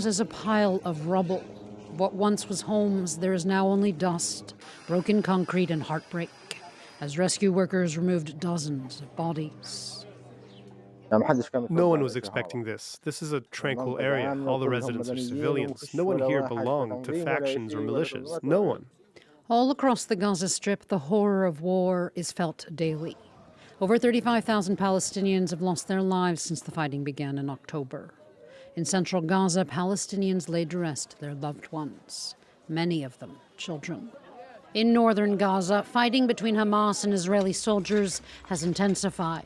is a pile of rubble. What once was homes, there is now only dust, broken concrete and heartbreak, as rescue workers removed dozens of bodies. No one was expecting this. This is a tranquil area. All the residents are civilians. No one here belonged to factions or militias. No one. All across the Gaza Strip, the horror of war is felt daily. Over 35,000 Palestinians have lost their lives since the fighting began in October. In central Gaza, Palestinians laid to rest their loved ones, many of them children. In northern Gaza, fighting between Hamas and Israeli soldiers has intensified.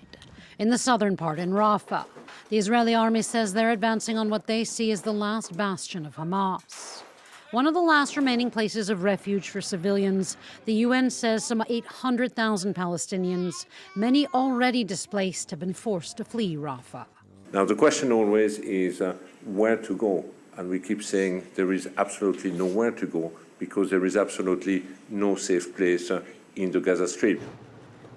In the southern part, in Rafah, the Israeli army says they're advancing on what they see as the last bastion of Hamas. One of the last remaining places of refuge for civilians, the UN says some 800,000 Palestinians, many already displaced, have been forced to flee Rafah. Now, the question always is where to go. And we keep saying there is absolutely nowhere to go because there is absolutely no safe place in the Gaza Strip.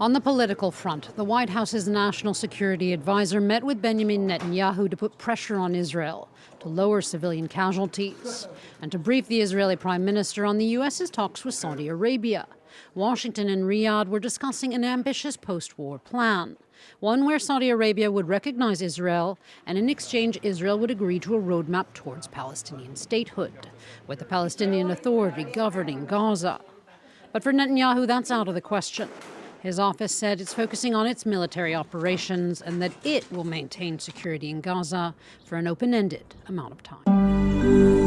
On the political front, the White House's national security advisor met with Benjamin Netanyahu to put pressure on Israel to lower civilian casualties and to brief the Israeli prime minister on the U.S.'s talks with Saudi Arabia. Washington and Riyadh were discussing an ambitious post-war plan, one where Saudi Arabia would recognize Israel, and in exchange, Israel would agree to a roadmap towards Palestinian statehood, with the Palestinian Authority governing Gaza. But for Netanyahu, that's out of the question. His office said it's focusing on its military operations and that it will maintain security in Gaza for an open-ended amount of time.